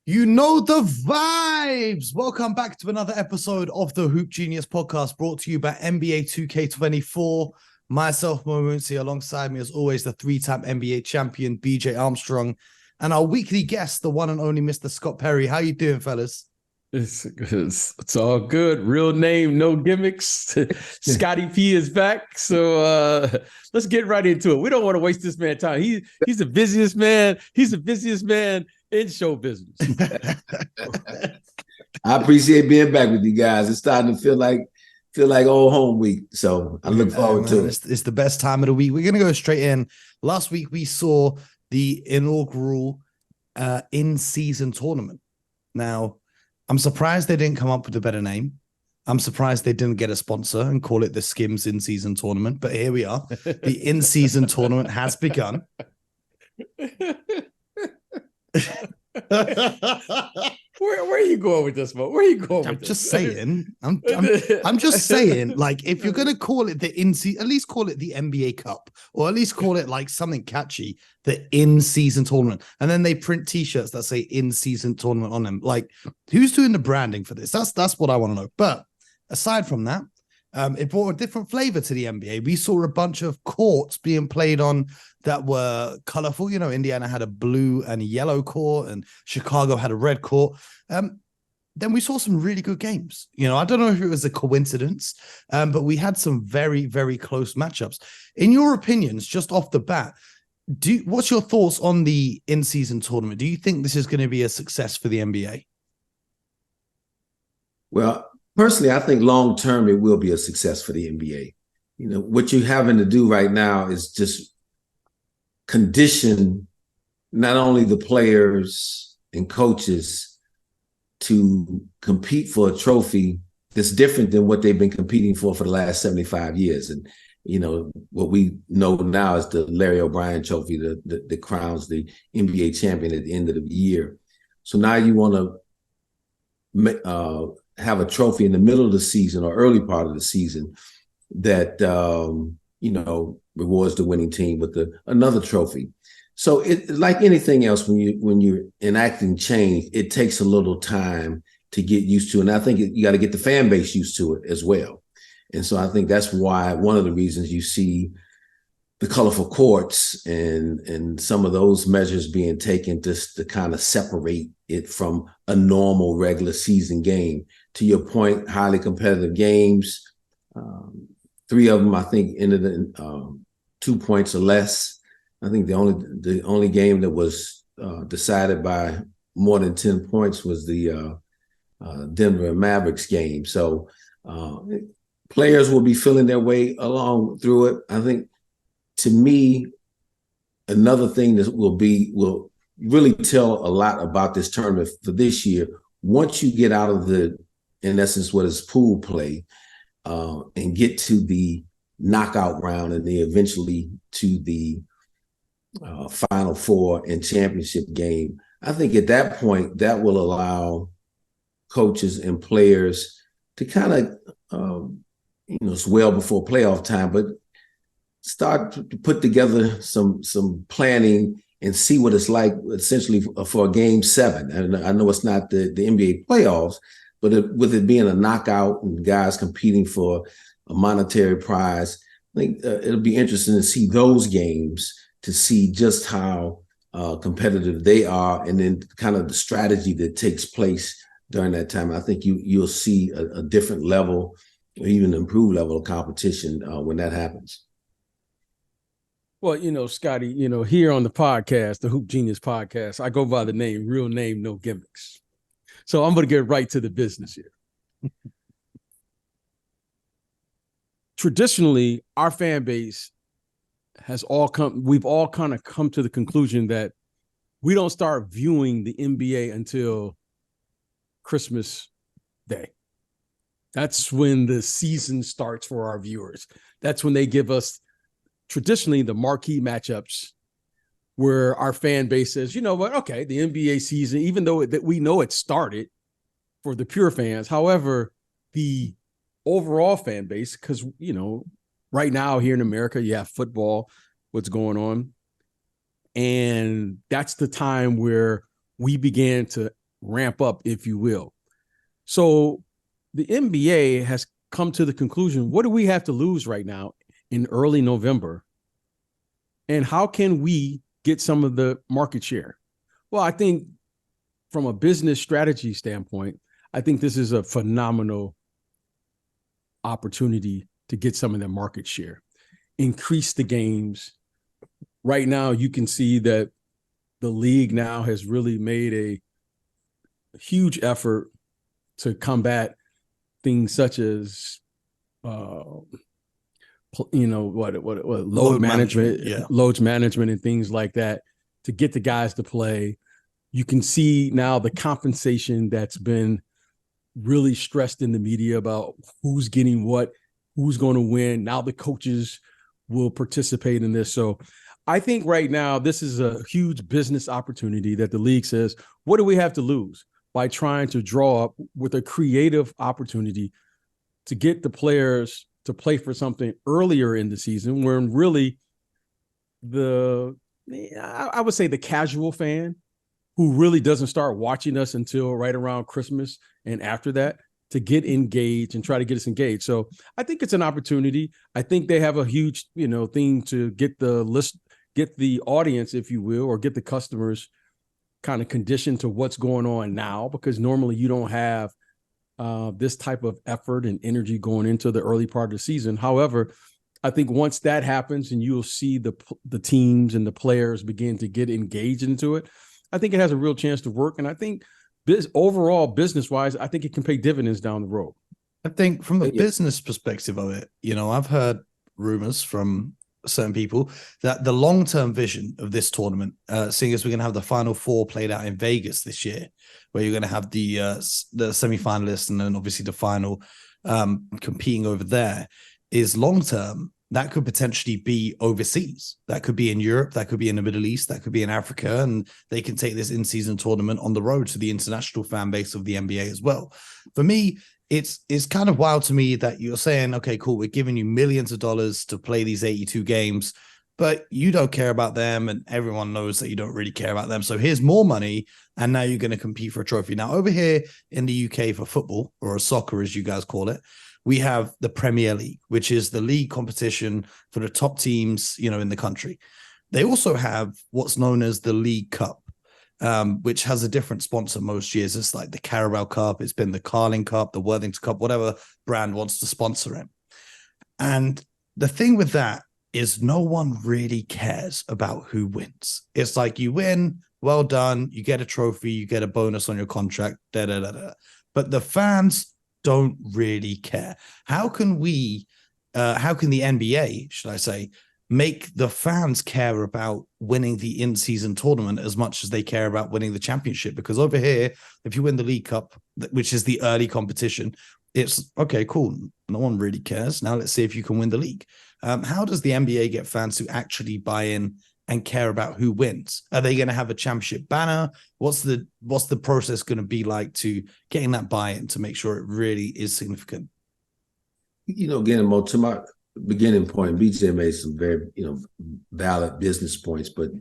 You know the vibes. Welcome back to another episode of the Hoop Genius podcast, brought to you by NBA 2K24. Myself, Mo Moonsie, alongside me as always, the three-time NBA champion, BJ Armstrong, and our weekly guest, the one and only Mr. Scott Perry. How you doing, fellas? It's all good. Real name, no gimmicks. Scotty P is back. So let's get right into it. We don't want to waste this man's time. He's the busiest man. He's the busiest man in show business. I appreciate being back with you guys. It's starting to feel like old home week. So I look forward to it. It's the best time of the week. We're going to go straight in. Last week, we saw the inaugural in-season tournament. Now, I'm surprised they didn't come up with a better name. I'm surprised they didn't get a sponsor and call it the Skims in-season tournament. But here we are. The in-season tournament has begun. Where are you going with this, Mo? Where are you going with this? I'm just saying, like, if you're gonna call it the at least call it the NBA Cup, or at least call it like something catchy, the in-season tournament. And then they print t-shirts that say in-season tournament on them. Like, who's doing the branding for this? That's what I want to know. But aside from that, it brought a different flavor to the NBA. We saw a bunch of courts being played on that were colorful. You know, Indiana had a blue and yellow court, and Chicago had a red court. Then we saw some really good games. You know, I don't know if it was a coincidence, but we had some very, very close matchups. In your opinions, just off the bat, what's your thoughts on the in-season tournament? Do you think this is going to be a success for the NBA? Well, personally, I think long-term it will be a success for the NBA. You know, what you're having to do right now is just condition not only the players and coaches to compete for a trophy that's different than what they've been competing for the last 75 years. And, you know, what we know now is the Larry O'Brien trophy that crowns the NBA champion at the end of the year. So now you want to have a trophy in the middle of the season or early part of the season that, you know, rewards the winning team with another trophy. So it, like anything else, when you're enacting change, it takes a little time to get used to. And I think you got to get the fan base used to it as well. And so I think that's why one of the reasons you see the colorful courts and some of those measures being taken just to kind of separate it from a normal regular season game. To your point, highly competitive games. 3 of them, I think, ended in 2 points or less. I think the only game that was decided by more than 10 points was the Denver Mavericks game. So players will be feeling their way along through it. I think, to me, another thing that will really tell a lot about this tournament for this year, once you get out of in essence, what is pool play, and get to the knockout round and then eventually to the Final Four and championship game. I think at that point, that will allow coaches and players to kind of, it's well before playoff time, but start to put together some planning and see what it's like essentially for a game 7. And I know it's not the NBA playoffs, but with it being a knockout and guys competing for a monetary prize, I think it'll be interesting to see those games, to see just how competitive they are, and then kind of the strategy that takes place during that time. I think you'll see a different level, or even improved level of competition when that happens. Well, you know, Scotty, you know, here on the podcast, the Hoop Genius podcast, I go by the name, real name, no gimmicks. So I'm going to get right to the business here. Traditionally, our fan base we've all kind of come to the conclusion that we don't start viewing the NBA until Christmas Day. That's when the season starts for our viewers. That's when they give us traditionally the marquee matchups where our fan base says, you know what, okay, the NBA season, even though that we know it started for the pure fans. However, the overall fan base, because, you know, right now here in America, you have football, what's going on. And that's the time where we began to ramp up, if you will. So the NBA has come to the conclusion, what do we have to lose right now in early November? And how can we get some of the market share? Well, I think from a business strategy standpoint, I think this is a phenomenal opportunity to get some of the market share, increase the games. Right now, you can see that the league now has really made a huge effort to combat things such as, load management, loads management and things like that to get the guys to play. You can see now the compensation that's been really stressed in the media about who's getting what, who's going to win. Now the coaches will participate in this. So I think right now this is a huge business opportunity that the league says, what do we have to lose by trying to draw up with a creative opportunity to get the players to play for something earlier in the season, when really I would say the casual fan who really doesn't start watching us until right around Christmas and after that, to get engaged and try to get us engaged. So I think it's an opportunity. I think they have a huge, thing to get the audience, if you will, or get the customers kind of conditioned to what's going on now, because normally you don't have this type of effort and energy going into the early part of the season. However, I think once that happens and you'll see the teams and the players begin to get engaged into it, I think it has a real chance to work. And I think overall, business-wise, I think it can pay dividends down the road. I think from the business perspective of it, I've heard rumors from certain people that the long-term vision of this tournament, seeing as we're going to have the Final Four played out in Vegas this year, where you're going to have the semifinalists and then obviously the final competing over there, is long-term. That could potentially be overseas. That could be in Europe. That could be in the Middle East. That could be in Africa. And they can take this in-season tournament on the road to the international fan base of the NBA as well. For me, it's kind of wild to me that you're saying, okay, cool, we're giving you millions of dollars to play these 82 games, but you don't care about them, and everyone knows that you don't really care about them. So here's more money, and now you're going to compete for a trophy. Now, over here in the UK for football, or soccer as you guys call it, we have the Premier League, which is the league competition for the top teams, in the country. They also have what's known as the League Cup, which has a different sponsor most years. It's like the Carabao Cup. It's been the Carling Cup, the Worthington Cup, whatever brand wants to sponsor it. And the thing with that is no one really cares about who wins. It's like you win, well done, you get a trophy, you get a bonus on your contract, But the fans don't really care. How can the NBA, should I say, make the fans care about winning the in-season tournament as much as they care about winning the championship? Because over here, if you win the League Cup, which is the early competition, it's okay, cool. No one really cares. Now let's see if you can win the league. How does the NBA get fans to actually buy in and care about who wins? Are they going to have a championship banner? What's the process going to be like to getting that buy-in to make sure it really is significant? Again, Mo, to my beginning point, BJ made some very, valid business points, but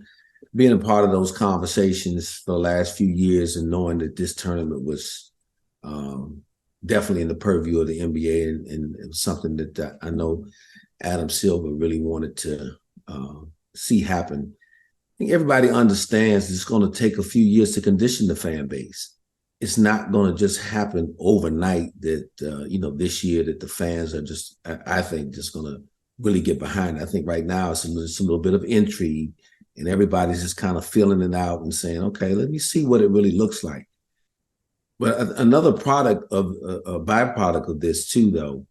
being a part of those conversations for the last few years and knowing that this tournament was definitely in the purview of the NBA and it was something that I know Adam Silver really wanted to see happen. I think everybody understands it's going to take a few years to condition the fan base. It's not going to just happen overnight that, this year that the fans are just, I think, just going to really get behind it. I think right now it's a little bit of intrigue and everybody's just kind of feeling it out and saying, okay, let me see what it really looks like. But another byproduct of this too, though,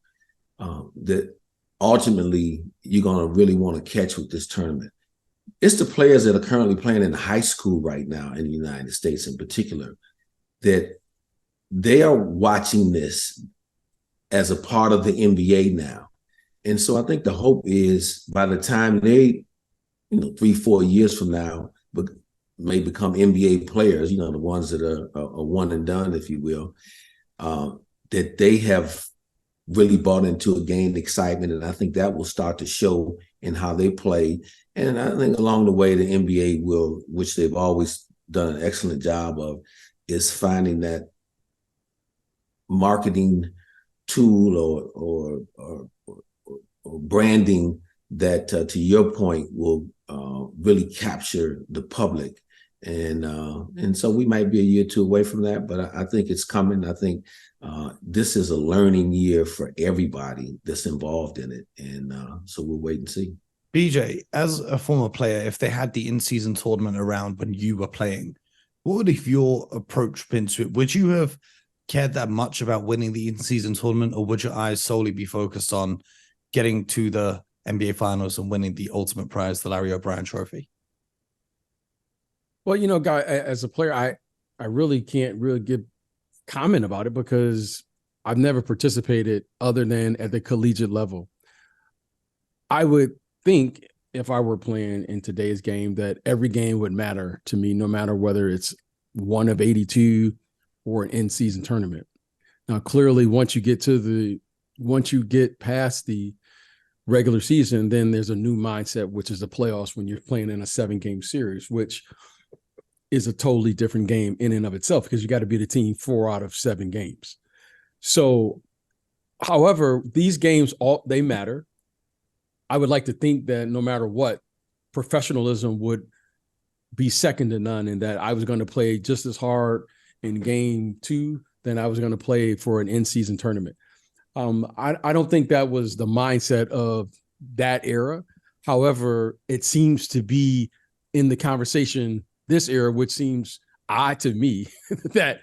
that ultimately you're going to really want to catch with this tournament. It's the players that are currently playing in high school right now in the United States in particular, that they are watching this as a part of the NBA now. And so I think the hope is by the time they, 3-4 years from now, but may become NBA players, the ones that are one and done, if you will, that they have really bought into a gained excitement. And I think that will start to show in how they play. And I think along the way, the NBA will, which they've always done an excellent job of, is finding that marketing tool or branding that, to your point, will really capture the public. And so we might be a year or two away from that, but I think it's coming. I think this is a learning year for everybody that's involved in it. And so we'll wait and see. BJ, as a former player, if they had the in-season tournament around when you were playing, what would have your approach been to it? Would you have cared that much about winning the in-season tournament, or would your eyes solely be focused on getting to the NBA Finals and winning the ultimate prize, the Larry O'Brien Trophy? Well, Guy, as a player, I really can't really give comment about it because I've never participated other than at the collegiate level. I would think if I were playing in today's game that every game would matter to me, no matter whether it's one of 82 or an in-season tournament. Now, clearly, once you get past the regular season, then there's a new mindset, which is the playoffs when you're playing in a 7-game series, which is a totally different game in and of itself because you got to beat a team 4 out of 7 games. So, however, these games, they matter. I would like to think that no matter what, professionalism would be second to none, and that I was going to play just as hard in game 2 than I was going to play for an in-season tournament. I don't think that was the mindset of that era. However, it seems to be in the conversation this era, which seems odd to me that,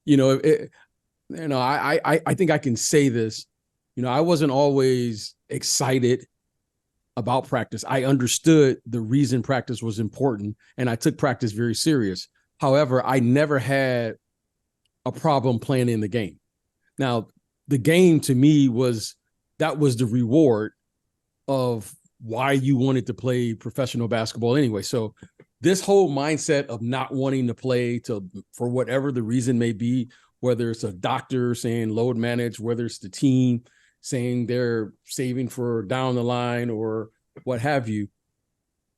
I think I can say this. I wasn't always excited about practice. I understood the reason practice was important, and I took practice very serious. However, I never had a problem playing in the game. Now, the game to me was the reward of why you wanted to play professional basketball anyway. So this whole mindset of not wanting to play for whatever the reason may be, whether it's a doctor saying load manage, whether it's the team saying they're saving for down the line or what have you.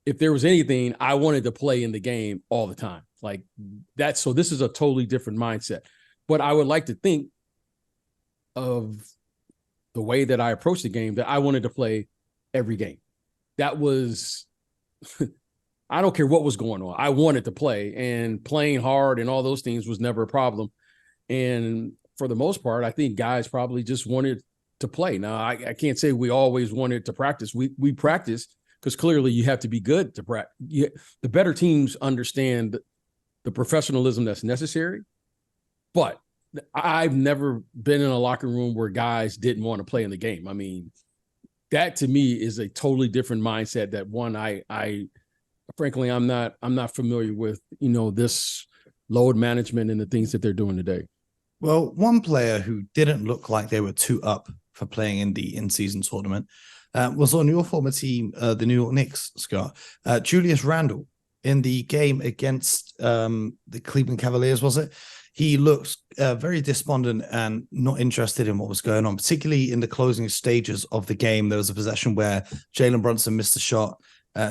If there was anything, I wanted to play in the game all the time like that. So this is a totally different mindset. But I would like to think of the way that I approached the game, that I wanted to play every game. That was, I don't care what was going on. I wanted to play, and playing hard and all those things was never a problem. And for the most part, I think guys probably just wanted to play. Now, I can't say we always wanted to practice. We practiced because clearly you have to be good to practice. The better teams understand the professionalism that's necessary. But I've never been in a locker room where guys didn't want to play in the game. I mean, that to me is a totally different mindset. That one, I frankly, I'm not familiar with, this load management and the things that they're doing today. Well, one player who didn't look like they were too up for playing in the in-season tournament was on your former team, the New York Knicks, Scott. Julius Randle, in the game against the Cleveland Cavaliers, was it? He looked very despondent and not interested in what was going on, particularly in the closing stages of the game. There was a possession where Jalen Brunson missed a shot.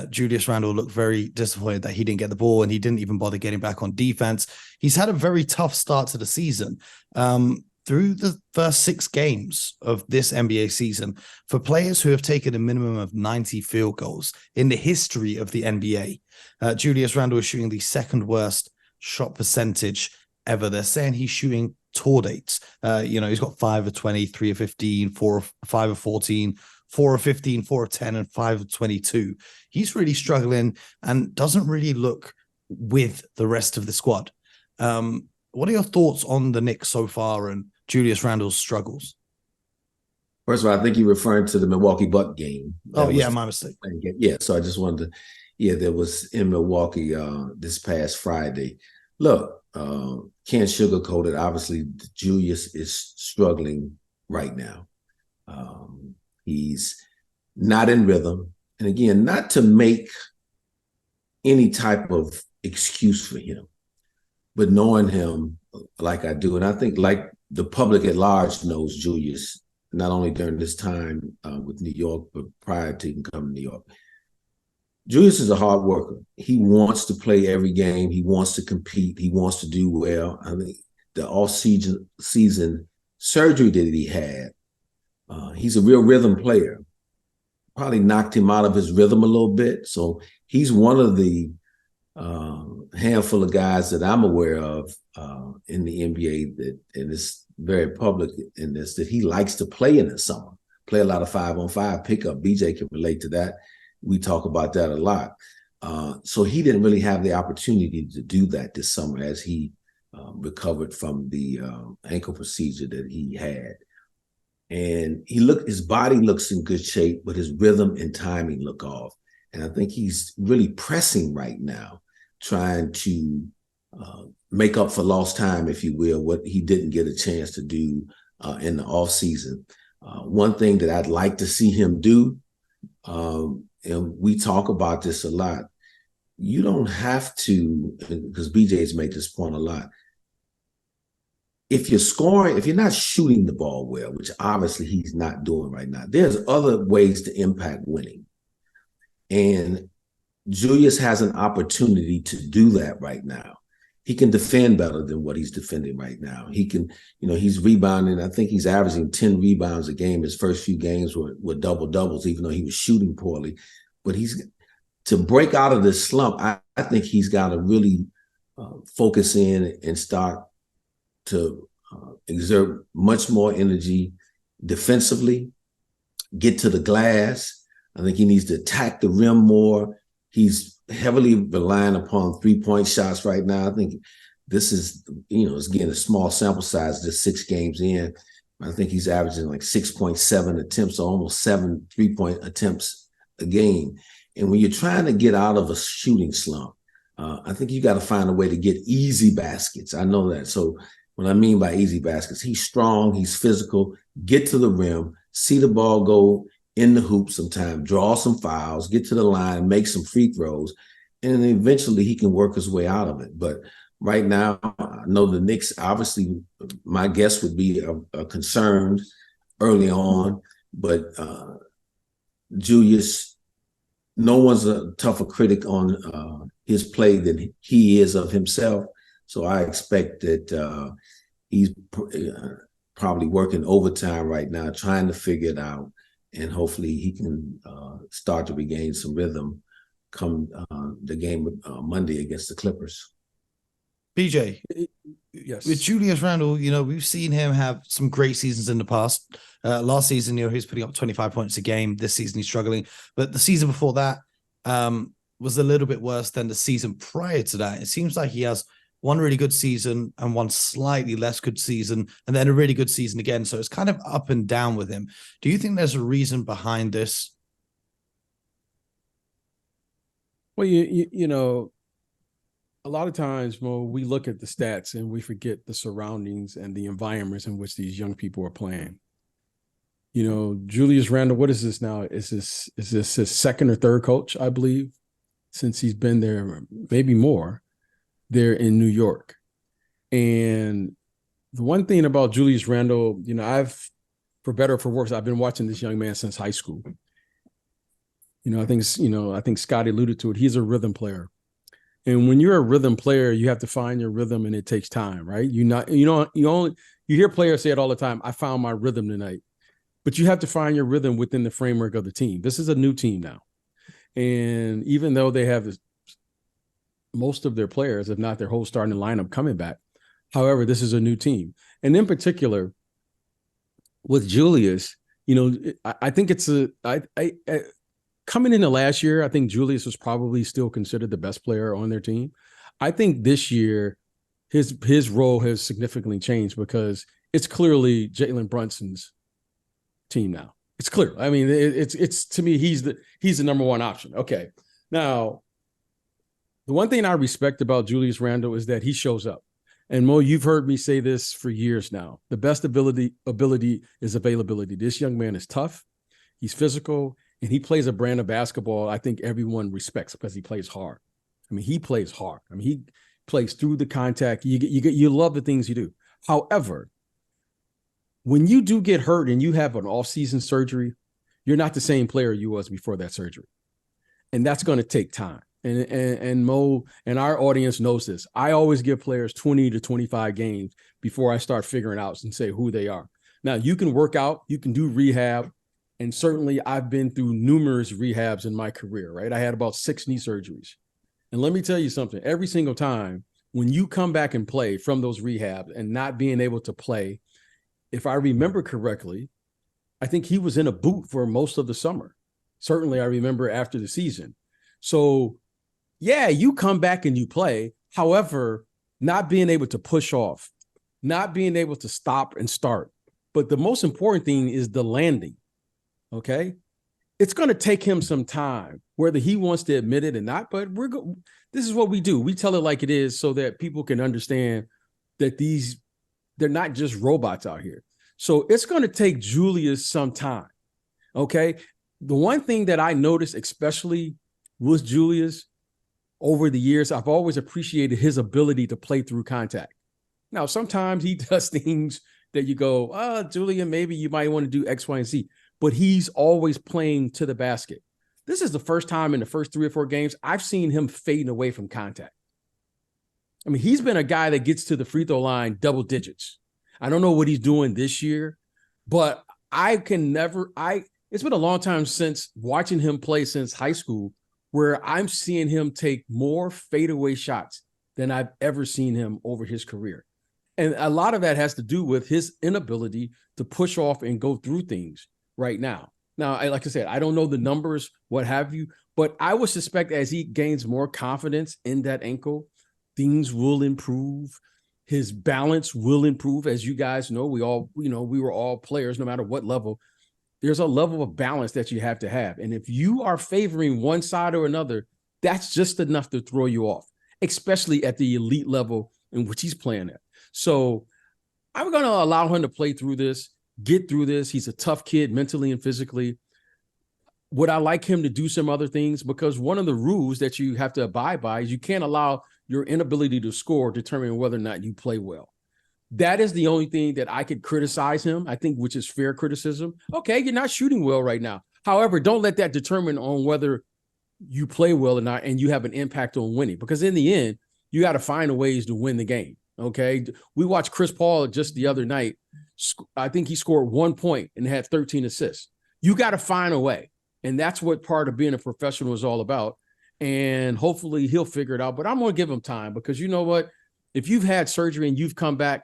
Julius Randle looked very disappointed that he didn't get the ball, and he didn't even bother getting back on defense. He's had a very tough start to the season. Through the first 6 games of this NBA season, for players who have taken a minimum of 90 field goals in the history of the NBA, Julius Randle is shooting the second worst shot percentage ever. They're saying he's shooting tour dates. He's got 5 of 20, 3 of 15, 5 of 14, 4 of 15, 4 of 10, and 5 of 22. He's really struggling and doesn't really look with the rest of the squad. What are your thoughts on the Knicks so far and Julius Randle's struggles? First of all, I think you're referring to the Milwaukee Buck game. Oh, yeah, my mistake. Yeah, so I just wanted to, there was in Milwaukee this past Friday. Look, can't sugarcoat it. Obviously, Julius is struggling right now. He's not in rhythm. And again, not to make any type of excuse for him, but knowing him like I do, and I think like the public at large knows Julius, not only during this time with New York, but prior to him coming to New York. Julius is a hard worker. He wants to play every game. He wants to compete. He wants to do well. I mean, the off-season surgery that he had, he's a real rhythm player. Probably knocked him out of his rhythm a little bit. So he's one of the handful of guys that I'm aware of in the NBA that, and it's very public in this, that he likes to play in the summer, play a lot of 5-on-5 pickup. BJ can relate to that. We talk about that a lot. So he didn't really have the opportunity to do that this summer as he recovered from the ankle procedure that he had. And his body looks in good shape, but his rhythm and timing look off. And I think he's really pressing right now, trying to make up for lost time, if you will, what he didn't get a chance to do in the off season. One thing that I'd like to see him do, and we talk about this a lot, you don't have to, because BJ's made this point a lot, if you're scoring, if you're not shooting the ball well, which obviously he's not doing right now, there's other ways to impact winning. And Julius has an opportunity to do that right now. He can defend better than what he's defending right now. He can, he's rebounding. I think he's averaging 10 rebounds a game. His first few games were double doubles, even though he was shooting poorly. But to break out of this slump, I think he's got to really focus in and start to exert much more energy defensively, get to the glass. I think he needs to attack the rim more. He's heavily relying upon three-point shots right now. I think this is, it's getting a small sample size, just 6 games in. I think he's averaging like 6.7 attempts, so almost 7 3-point attempts a game. And when you're trying to get out of a shooting slump, I think you got to find a way to get easy baskets. I know that. So what I mean by easy baskets, he's strong, he's physical, get to the rim, see the ball go in the hoop sometime, draw some fouls, get to the line, make some free throws, and then eventually he can work his way out of it. But right now, I know the Knicks, obviously, my guess would be concerned early on, but Julius, no one's a tougher critic on his play than he is of himself. So I expect that he's probably working overtime right now, trying to figure it out. And hopefully he can start to regain some rhythm come the game Monday against the Clippers. BJ, yes. With Julius Randle, we've seen him have some great seasons in the past. Last season, he was putting up 25 points a game. This season, he's struggling. But the season before that was a little bit worse than the season prior to that. It seems like he has one really good season and one slightly less good season, and then a really good season again. So it's kind of up and down with him. Do you think there's a reason behind this? Well, a lot of times, Mo, we look at the stats and we forget the surroundings and the environments in which these young people are playing. Julius Randle, what is this now? Is this his second or third coach, I believe, since he's been there, maybe more. There in New York. And the one thing about Julius Randle, I've, for better or for worse, I've been watching this young man since high school. I think Scott alluded to it. He's a rhythm player. And when you're a rhythm player, you have to find your rhythm, and it takes time, right? You hear players say it all the time, I found my rhythm tonight. But you have to find your rhythm within the framework of the team. This is a new team now. And even though they have most of their players, if not their whole starting lineup, coming back. However, this is a new team. And in particular, with Julius, I think it's coming into last year, I think Julius was probably still considered the best player on their team. I think this year, his role has significantly changed because it's clearly Jalen Brunson's team now. It's clear. I mean, it's to me, he's the number one option. Okay. Now, the one thing I respect about Julius Randle is that he shows up. And Mo, you've heard me say this for years now. The best ability is availability. This young man is tough. He's physical, and he plays a brand of basketball I think everyone respects because he plays hard. I mean, he plays hard. I mean, he plays through the contact. You love the things you do. However, when you do get hurt and you have an off-season surgery, you're not the same player you was before that surgery. And that's going to take time. And Mo and our audience knows this. I always give players 20 to 25 games before I start figuring out and say who they are. Now, you can work out, you can do rehab, and certainly I've been through numerous rehabs in my career, right? I had about 6 knee surgeries. And let me tell you something, every single time when you come back and play from those rehabs and not being able to play, if I remember correctly, I think he was in a boot for most of the summer. Certainly I remember after the season. So yeah, you come back and you play. However, not being able to push off, not being able to stop and start. But the most important thing is the landing, okay? It's going to take him some time, whether he wants to admit it or not, but this is what we do. We tell it like it is so that people can understand that they're not just robots out here. So it's going to take Julius some time, okay? The one thing that I noticed, especially with Julius, over the years, I've always appreciated his ability to play through contact. Now, sometimes he does things that you go, Julian, maybe you might want to do X, Y, and Z, but he's always playing to the basket. This is the first time in the first 3 or 4 games I've seen him fading away from contact. I mean, he's been a guy that gets to the free throw line double digits. I don't know what he's doing this year, but it's been a long time since watching him play since high school where I'm seeing him take more fadeaway shots than I've ever seen him over his career. And a lot of that has to do with his inability to push off and go through things right now. Now, like I said, I don't know the numbers, what have you, but I would suspect as he gains more confidence in that ankle, things will improve. His balance will improve. As you guys know, we were all players, no matter what level. There's a level of balance that you have to have. And if you are favoring one side or another, that's just enough to throw you off, especially at the elite level in which he's playing at. So I'm going to allow him to play through this, get through this. He's a tough kid mentally and physically. Would I like him to do some other things? Because one of the rules that you have to abide by is you can't allow your inability to score determine whether or not you play well. That is the only thing that I could criticize him, I think, which is fair criticism. Okay, you're not shooting well right now. However, don't let that determine on whether you play well or not and you have an impact on winning. Because in the end, you got to find ways to win the game, okay? We watched Chris Paul just the other night. I think he scored 1 point and had 13 assists. You got to find a way. And that's what part of being a professional is all about. And hopefully he'll figure it out. But I'm going to give him time because you know what? If you've had surgery and you've come back,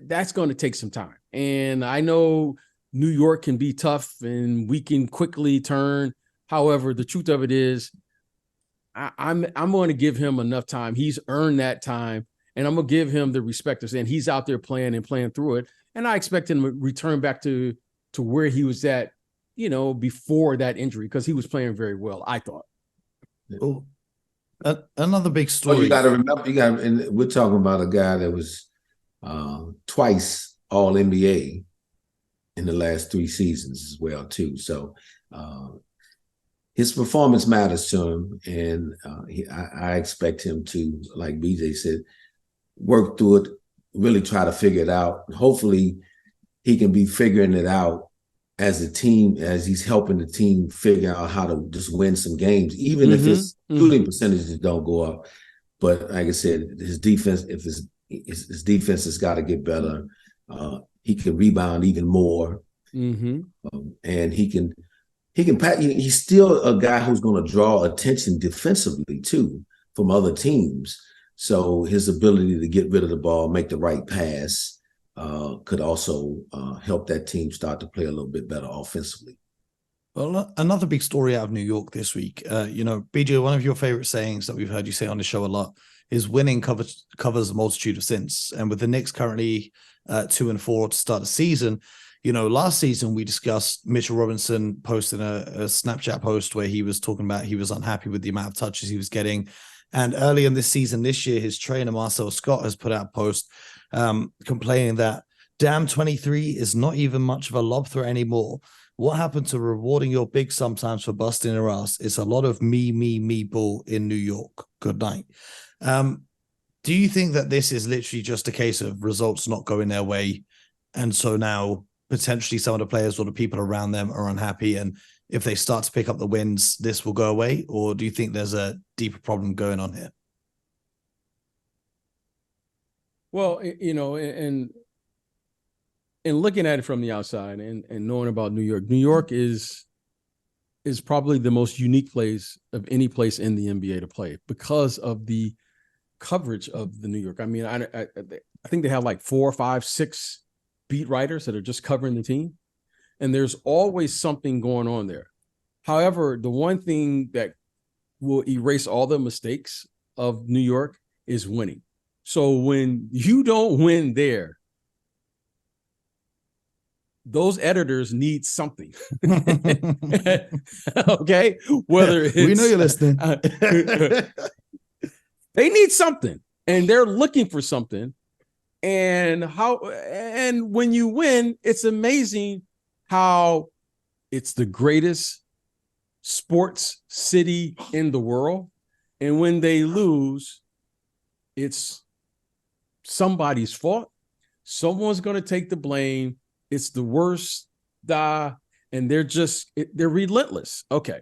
that's going to take some time. And I know New York can be tough and we can quickly turn. However, the truth of it is I'm going to give him enough time. He's earned that time. And I'm going to give him the respect of saying he's out there playing and playing through it. And I expect him to return back to where he was at, before that injury, because he was playing very well, I thought. Well, another big story. Oh, you got to remember, and we're talking about a guy that was twice All NBA in the last 3 seasons as well, too. So his performance matters to him, and I expect him to, like BJ said, work through it, really try to figure it out. Hopefully, he can be figuring it out as a team, as he's helping the team figure out how to just win some games, even if his shooting percentages don't go up. But like I said, his defense, if his defense has got to get better, he can rebound even more, and he's still a guy who's going to draw attention defensively too from other teams. So his ability to get rid of the ball, make the right pass, could also help that team start to play a little bit better offensively. Well, another big story out of New York this week, BJ, one of your favorite sayings that we've heard you say on the show a lot is winning covers a multitude of sins. And with the Knicks currently 2-4 to start the season, last season we discussed Mitchell Robinson posting a Snapchat post where he was talking about he was unhappy with the amount of touches he was getting. And early in this season, this year, his trainer, Marcel Scott, has put out a post complaining that, damn, 23 is not even much of a lob threat anymore. What happened to rewarding your big sometimes for busting their ass? It's a lot of me ball in New York. Good night. Do you think that this is literally just a case of results not going their way? And so now potentially some of the players or the people around them are unhappy and if they start to pick up the wins, this will go away? Or do you think there's a deeper problem going on here? Well, and looking at it from the outside and knowing about New York is probably the most unique place of any place in the NBA to play because of the coverage of the New York. I mean, I think they have like 4, 5, 6 beat writers that are just covering the team, and there's always something going on there. However, the one thing that will erase all the mistakes of New York is winning. So when you don't win there, those editors need something. Okay? Whether it's, we know you're listening. They need something, and they're looking for something. And when you win, it's amazing how it's the greatest sports city in the world. And when they lose, it's somebody's fault. Someone's going to take the blame. It's the worst, and they're relentless. Okay.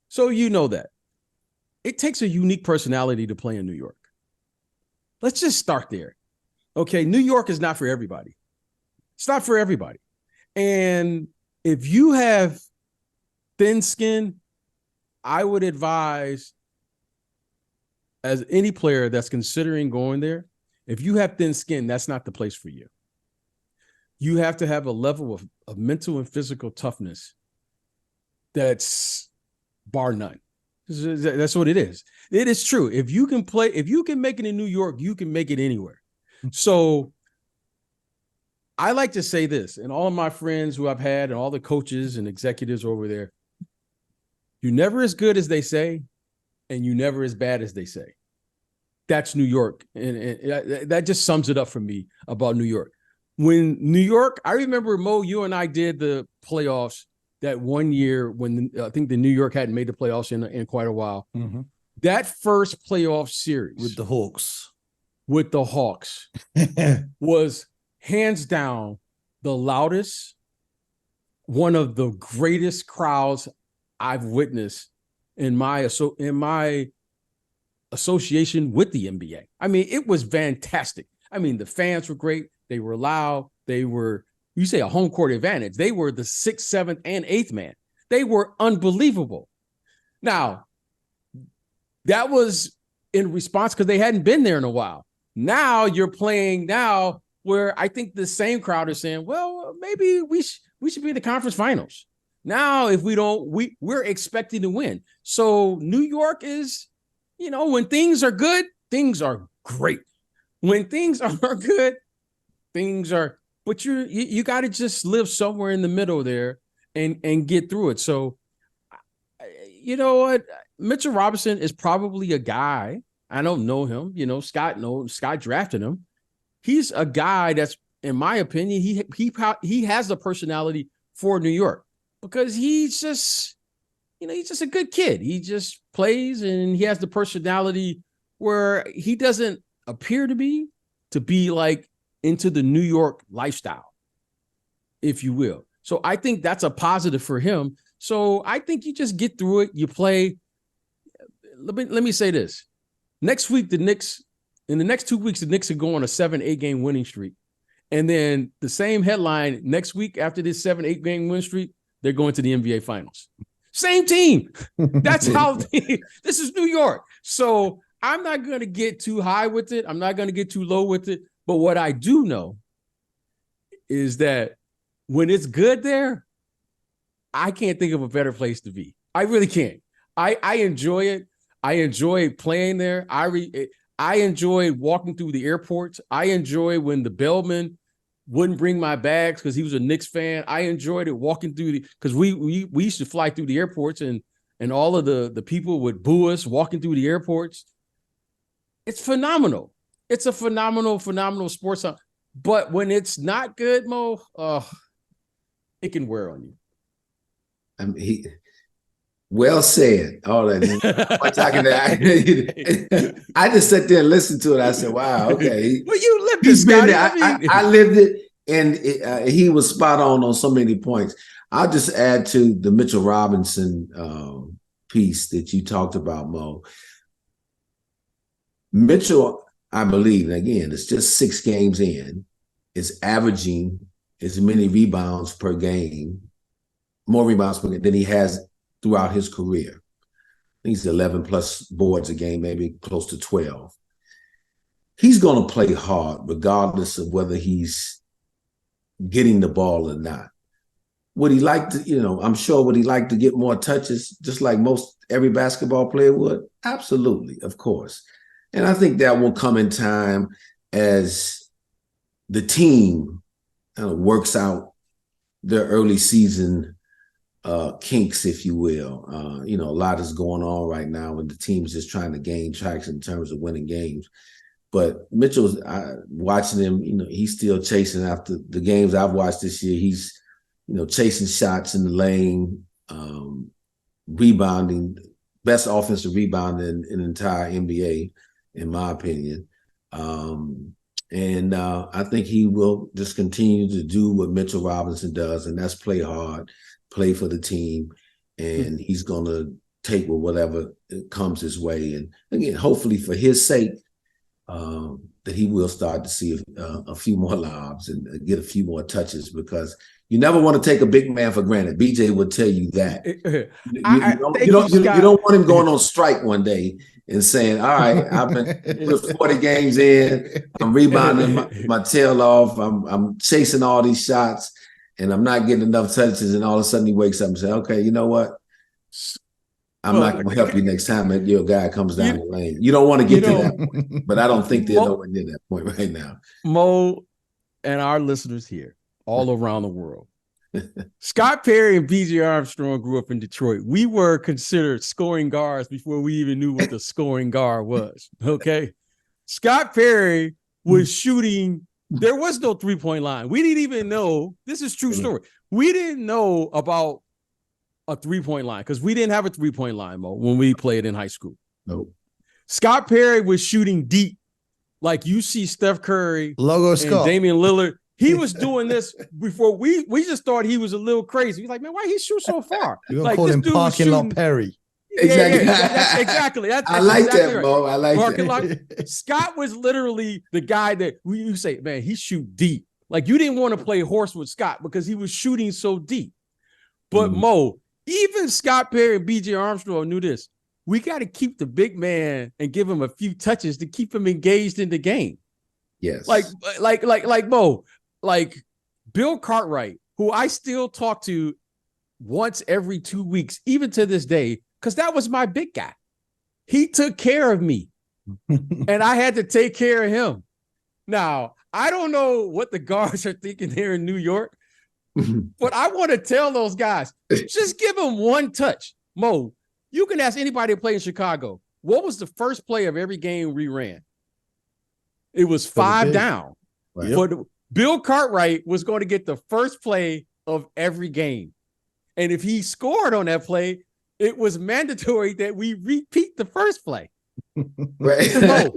So you know that. It takes a unique personality to play in New York. Let's just start there. Okay, New York is not for everybody. It's not for everybody. And if you have thin skin, I would advise, as any player that's considering going there, if you have thin skin, that's not the place for you. You have to have a level of mental and physical toughness that's bar none. That's what it is. It is true. If you can make it in New York, you can make it anywhere. So I like to say this, and all of my friends who I've had and all the coaches and executives over there, you're never as good as they say, and you're never as bad as they say. That's New York. And that just sums it up for me about New York. When New York, I remember, Mo, you and I did the playoffs that one year when I think the New York hadn't made the playoffs in quite a while. Mm-hmm. That first playoff series with the Hawks was hands down the loudest, one of the greatest crowds I've witnessed in my association with the NBA. I mean, it was fantastic. I mean, the fans were great. They were loud. They were, you say, a home court advantage. They were the 6th, 7th, and 8th man. They were unbelievable. Now, that was in response because they hadn't been there in a while. Now you're playing now where I think the same crowd is saying, well, maybe we should be in the conference finals. Now, if we don't, we're expecting to win. So New York is, when things are good, things are great. When things are good, things are, but you got to just live somewhere in the middle there and get through it. So, you know what? Mitchell Robinson is probably a guy. I don't know him. Scott drafted him. He's a guy that's, in my opinion, he has the personality for New York because he's just a good kid. He just plays and he has the personality where he doesn't appear to be like into the New York lifestyle, if you will. So I think that's a positive for him. So I think you just get through it. You play. Let me say this. Next week, in the next 2 weeks, the Knicks are going on a 7-8 game winning streak. And then the same headline next week after this 7-8 game win streak, they're going to the NBA Finals. Same team. That's how this is New York. So I'm not going to get too high with it. I'm not going to get too low with it. But what I do know is that when it's good there, I can't think of a better place to be. I really can't. I enjoy it. I enjoy playing there. I enjoy walking through the airports. I enjoy when the bellman wouldn't bring my bags because he was a Knicks fan. I enjoyed it walking through because we used to fly through the airports and all of the people would boo us walking through the airports. It's phenomenal. It's a phenomenal sports. But when it's not good, Mo, it can wear on you. Well said. All that. I just sat there and listened to it. I said, "Wow, okay." Well, you lived it, Scotty. I lived it, and he was spot on so many points. I'll just add to the Mitchell Robinson piece that you talked about, Mo. Mitchell, I believe, and again, it's just 6 games in, is averaging as many rebounds per game, more rebounds per game than he has throughout his career. He's 11 plus boards a game, maybe close to 12. He's going to play hard regardless of whether he's getting the ball or not. Would he like to, I'm sure would he like to get more touches just like every basketball player would? Absolutely, of course. And I think that will come in time as the team works out their early season kinks, if you will. A lot is going on right now, and the team is just trying to gain traction in terms of winning games. But Mitchell's watching him, he's still chasing after the games I've watched this year. He's, chasing shots in the lane, rebounding, best offensive rebounder in the entire NBA, in my opinion. And I think he will just continue to do what Mitchell Robinson does, and that's play hard, play for the team, and he's going to take with whatever comes his way. And again, hopefully for his sake, that he will start to see a few more lobs and get a few more touches, because you never want to take a big man for granted. BJ would tell you that. You don't want him going on strike one day and saying, all right, I've been 40 games in, I'm rebounding my tail off, I'm chasing all these shots, and I'm not getting enough touches, and all of a sudden he wakes up and says, okay, you know what? I'm not going to help you next time that your guy comes down the lane. You don't want to get to that point, but I don't think they're nowhere near that point right now. Mo and our listeners here all around the world, Scott Perry and B.J. Armstrong grew up in Detroit. We were considered scoring guards before we even knew what the scoring guard was, okay? Scott Perry was shooting. There was no three-point line. We didn't even know. This is true story. We didn't know about a three-point line because we didn't have a three-point line, Mo, when we played in high school. Nope. Scott Perry was shooting deep, like you see Steph Curry, Logo and Scott, Damian Lillard. He was doing this before we just thought he was a little crazy. He's like, man, why he shoot so far? You're gonna like, call him parking lot Perry. Exactly. That's exactly. That's I like exactly that, right. Mo. I like parking that. Lot. Scott was literally the guy that you say, man, he shoot deep. Like you didn't want to play horse with Scott because he was shooting so deep. But Mo, even Scott Perry and B.J. Armstrong knew this. We got to keep the big man and give him a few touches to keep him engaged in the game. Yes. Like Mo, like Bill Cartwright, who I still talk to once every 2 weeks, even to this day, because that was my big guy. He took care of me, and I had to take care of him. Now, I don't know what the guards are thinking here in New York, but I want to tell those guys, just give them one touch. Mo, you can ask anybody to play in Chicago. What was the first play of every game we ran? It was 5 down. Right. Bill Cartwright was going to get the first play of every game. And if he scored on that play, it was mandatory that we repeat the first play. Right. Mo,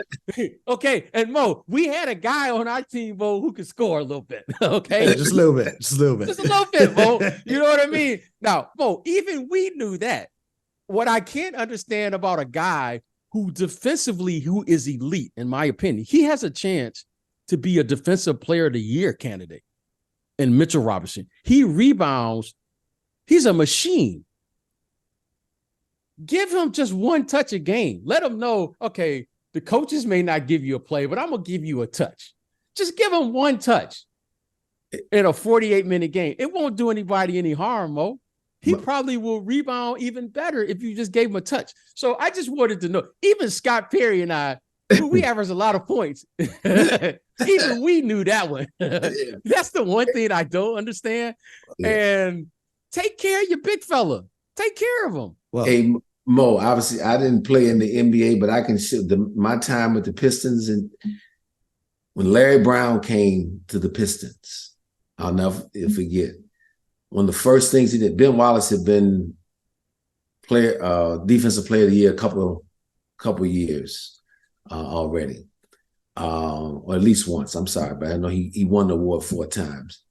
okay. And Mo, we had a guy on our team, Mo, who could score a little bit. Okay. Yeah, just a little bit. Just a little bit. Just a little bit, Mo. You know what I mean? Now, Mo, even we knew that. What I can't understand about a guy who defensively, who is elite, in my opinion, he has a chance to be a defensive player of the year candidate. And Mitchell Robinson, he rebounds. He's a machine. Give him just one touch a game. Let him know, okay, the coaches may not give you a play, but I'm going to give you a touch. Just give him one touch in a 48-minute game. It won't do anybody any harm, Mo. He probably will rebound even better if you just gave him a touch. So I just wanted to know, even Scott Perry and I, we average a lot of points. Even we knew that one. That's the one thing I don't understand. And take care of your big fella. Take care of him. Well, hey, Mo, obviously I didn't play in the NBA, but I can show my time with the Pistons. And when Larry Brown came to the Pistons, I'll never forget. One of the first things he did, Ben Wallace had been defensive player of the year a couple years already, or at least once. I'm sorry, but I know he won the award 4 times.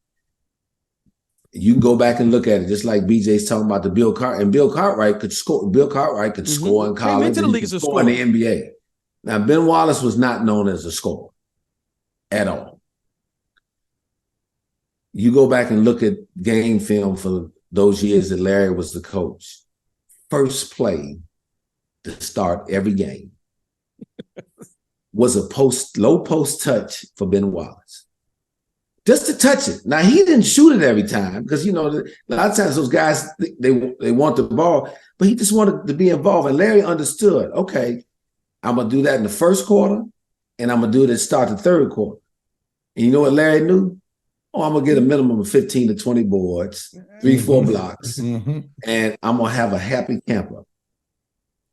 You can go back and look at it, just like BJ's talking about the Bill Cartwright. And Bill Cartwright could score. Bill Cartwright could score in college. Came into the league as a score in scorer. the NBA. Now, Ben Wallace was not known as a scorer at all. You go back and look at game film for those years that Larry was the coach. First play to start every game was a low post touch for Ben Wallace. Just to touch it. Now, he didn't shoot it every time because, a lot of times those guys, they want the ball, but he just wanted to be involved. And Larry understood, okay, I'm going to do that in the first quarter, and I'm going to do it at start the third quarter. And you know what Larry knew? Oh, I'm going to get a minimum of 15 to 20 boards, 3-4 blocks, and I'm going to have a happy camper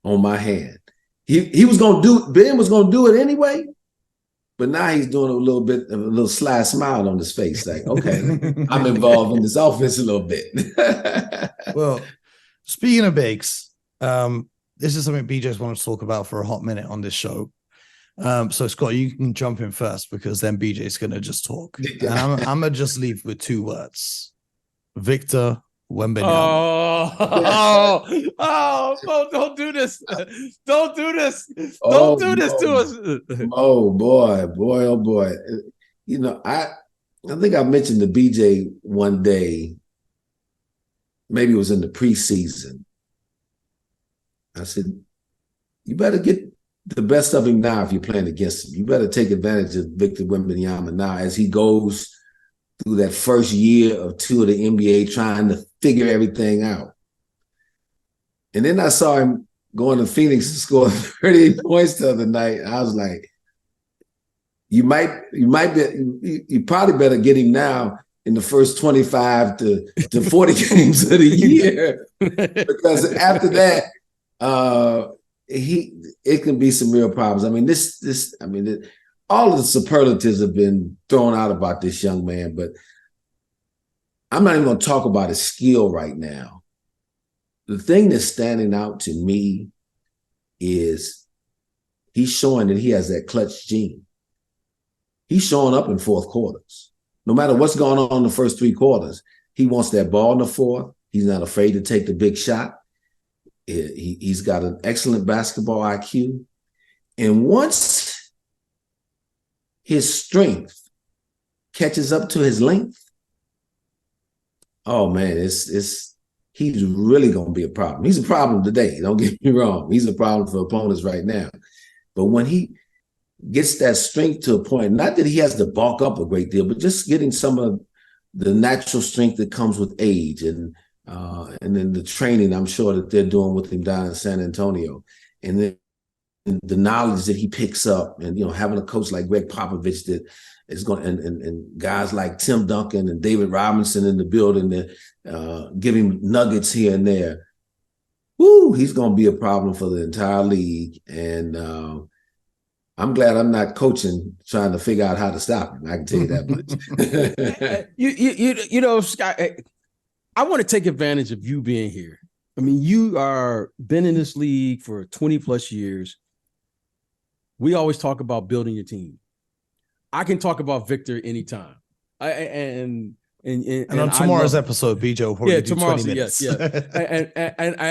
on my hand. He was going to do, Ben was going to do it anyway, but now he's doing a little sly smile on his face, like, okay, I'm involved in this offense a little bit. Well, speaking of bigs, this is something BJ's wanted to talk about for a hot minute on this show. So Scott, you can jump in first because then BJ's going to just talk. And I'm going to just leave with 2 words. Victor Wembanyama. Don't do this. Don't do this. Don't do this to us. Oh boy. I think I mentioned to BJ one day, maybe it was in the preseason. I said, you better get the best of him now if you're playing against him. You better take advantage of Victor Wembanyama now as he goes through that first year or 2 of the NBA trying to figure everything out. And then I saw him going to Phoenix and score 38 points the other night. I was like, you probably better get him now in the first 25 to 40 games of the year. Because after that, it can be some real problems. I mean, all of the superlatives have been thrown out about this young man, but I'm not even going to talk about his skill right now. The thing that's standing out to me is he's showing that he has that clutch gene. He's showing up in fourth quarters. No matter what's going on in the first 3 quarters, he wants that ball in the fourth. He's not afraid to take the big shot. He's got an excellent basketball IQ. And once his strength catches up to his length, oh man, he's really going to be a problem. He's a problem today. Don't get me wrong. He's a problem for opponents right now. But when he gets that strength to a point, not that he has to bulk up a great deal, but just getting some of the natural strength that comes with age and then the training I'm sure that they're doing with him down in San Antonio. And then the knowledge that he picks up and, having a coach like Greg Popovich that is going and guys like Tim Duncan and David Robinson in the building that give him nuggets here and there. Woo, he's going to be a problem for the entire league. And I'm glad I'm not coaching, trying to figure out how to stop him. I can tell you that much. Scott, I want to take advantage of you being here. I mean, you are been in this league for 20 plus years. We always talk about building your team. I can talk about Victor anytime. And on tomorrow's episode, BJ will probably do 20 minutes. Yes.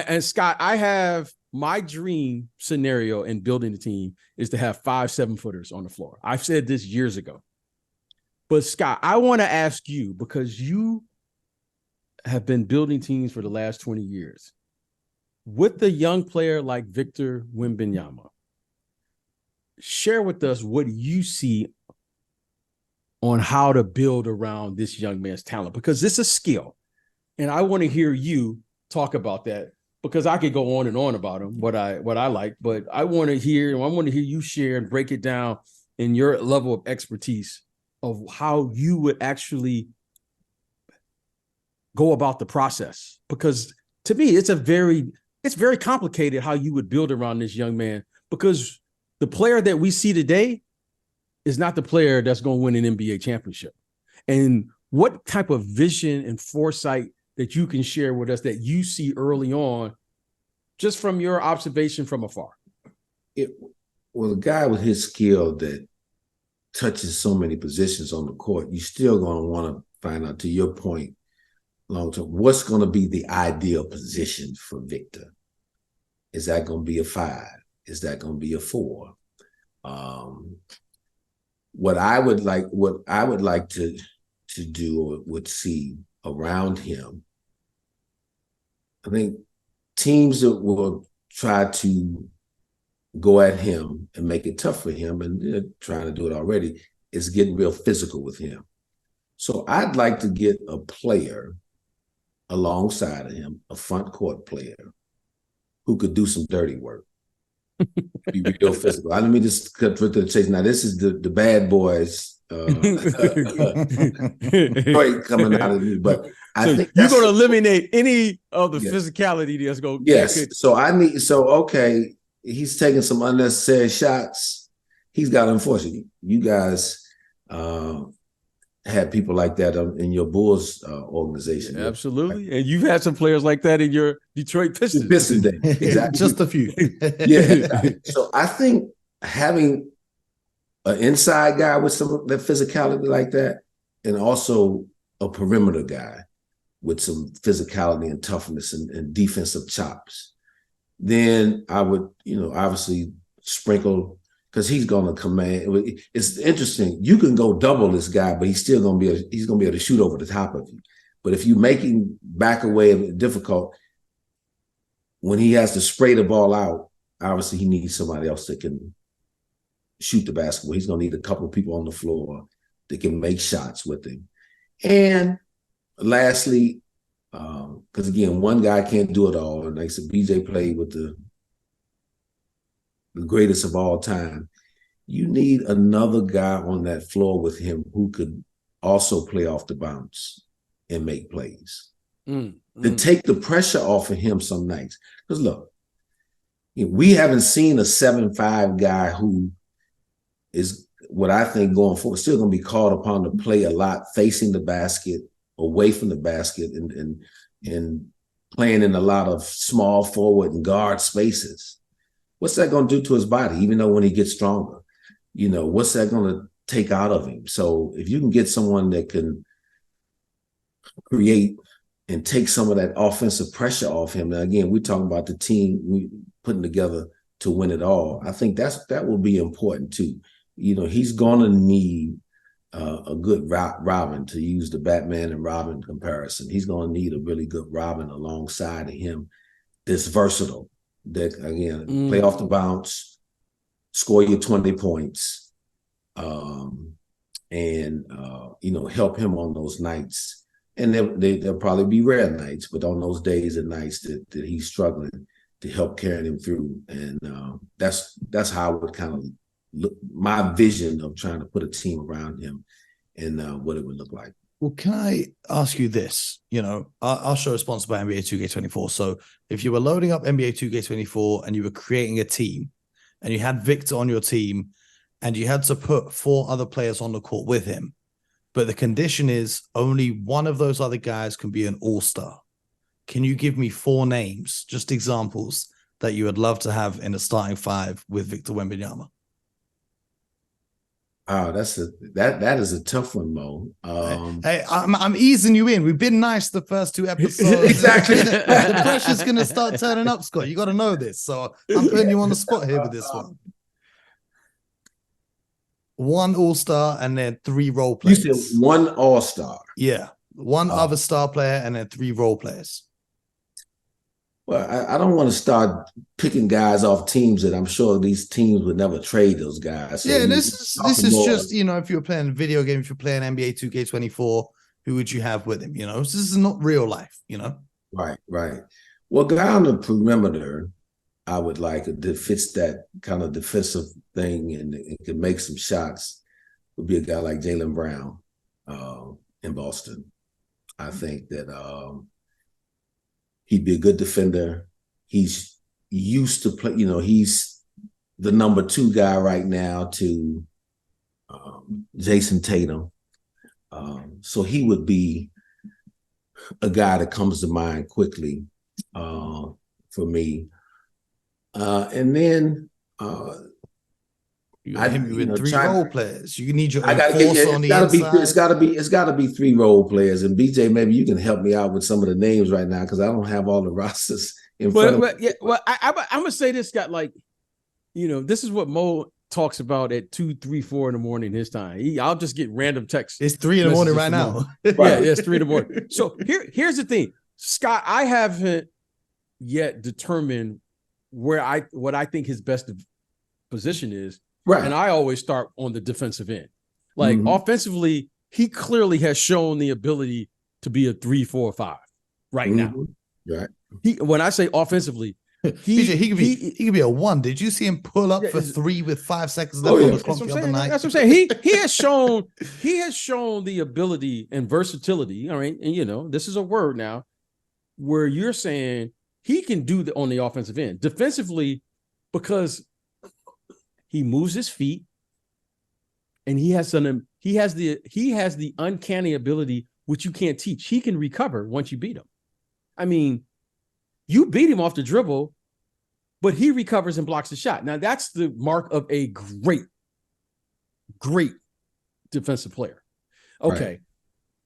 and Scott, I have my dream scenario in building a team is to have 5 7-footers on the floor. I've said this years ago. But Scott, I want to ask you, because you have been building teams for the last 20 years. With a young player like Victor Wembanyama, share with us what you see on how to build around this young man's talent, because it's a skill. And I want to hear you talk about that, because I could go on and on about him, what I like, but I want to hear you share and break it down in your level of expertise of how you would actually go about the process. Because to me, it's very complicated how you would build around this young man, because the player that we see today is not the player that's going to win an NBA championship. And what type of vision and foresight that you can share with us that you see early on, just from your observation from afar? Well, a guy with his skill that touches so many positions on the court, you're still going to want to find out, to your point, long term, what's going to be the ideal position for Victor? Is that going to be a 5? Is that going to be a 4? What I would like to do or would see around him, I think teams that will try to go at him and make it tough for him, and they're trying to do it already, is getting real physical with him. So I'd like to get a player alongside of him, a front court player, who could do some dirty work. Be real physical. I mean, just cut to the chase. Now, this is the bad boys coming out of me, but I think you're going to eliminate any of the physicality that's going. Yes. So okay, he's taking some unnecessary shots. He's got, unfortunately, you guys had people like that in your Bulls organization. Absolutely. And you've had some players like that in your Detroit Pistons. Exactly. Just a few. Exactly. So I think having an inside guy with some of that physicality like that, and also a perimeter guy with some physicality and toughness and defensive chops, then I would, obviously sprinkle, because he's going to command. It's interesting. You can go double this guy, but he's still going to be able to shoot over the top of you. But if you make him back away and it difficult, when he has to spray the ball out, obviously he needs somebody else that can shoot the basketball. He's going to need a couple of people on the floor that can make shots with him. And lastly, because again, one guy can't do it all. And like I said, BJ played with the greatest of all time. You need another guy on that floor with him who could also play off the bounce and make plays. To take the pressure off of him some nights. Because look, we haven't seen a 7'5" guy who is, what I think going forward, still going to be called upon to play a lot facing the basket, away from the basket, and playing in a lot of small forward and guard spaces. What's that going to do to his body, even though when he gets stronger? What's that going to take out of him? So if you can get someone that can create and take some of that offensive pressure off him. Now, again, we're talking about the team we putting together to win it all. I think that will be important too. He's going to need a good Robin, to use the Batman and Robin comparison. He's going to need a really good Robin alongside of him that's versatile, that, again, play off the bounce, score you 20 points, and help him on those nights. And there'll probably be rare nights, but on those days and nights that he's struggling, to help carry him through. And that's how I would kind of look, my vision of trying to put a team around him and what it would look like. Well, can I ask you this? Our show is sponsored by NBA 2K24. So if you were loading up NBA 2K24 and you were creating a team and you had Victor on your team and you had to put 4 other players on the court with him, but the condition is only one of those other guys can be an all-star, can you give me 4 names, just examples, that you would love to have in a starting 5 with Victor Wembanyama? Oh, that is a tough one, Mo. Hey, I'm easing you in. We've been nice the first 2 episodes. Exactly. The pressure's going to start turning up, Scott. You got to know this. So I'm putting you on the spot here with this one. 1 all-star and then 3 role players. You said 1 all-star. Yeah. 1 other star player and then 3 role players. Well, I don't want to start picking guys off teams that I'm sure these teams would never trade those guys. So yeah, this is just, if you're playing a video game, if you're playing NBA 2K24, who would you have with him? This is not real life, Right. Well, guy on the perimeter, I would like that fits that kind of defensive thing and can make some shots, would be a guy like Jaylen Brown in Boston. I think that he'd be a good defender. He's used to play, he's the number 2 guy right now to Jason Tatum. So he would be a guy that comes to mind quickly for me. And then You got him with three role players. You need your enforcer on the inside. It's gotta be 3 role players. And BJ, maybe you can help me out with some of the names right now because I don't have all the rosters in front of me. Yeah, well, I'm gonna say this, Scott. Like, this is what Mo talks about at 2, 3, 4 in the morning his time. I'll just get random texts. It's 3 in the morning right now. Yeah, it's 3 in the morning. So here's the thing, Scott. I haven't yet determined what I think his best position is. Right. And I always start on the defensive end. Like offensively, he clearly has shown the ability to be a 3, 4, 5 right now. Right. When I say offensively, he could be a 1. Did you see him pull up for 3 with 5 seconds left on the clock the other night? That's what I'm saying. He has shown the ability and versatility. All right, and this is a word now where you're saying he can do on the offensive end defensively because he moves his feet and he has the uncanny ability which you can't teach. He can recover once you beat him. I mean, you beat him off the dribble, but he recovers and blocks the shot. Now that's the mark of a great defensive player. Okay. Right.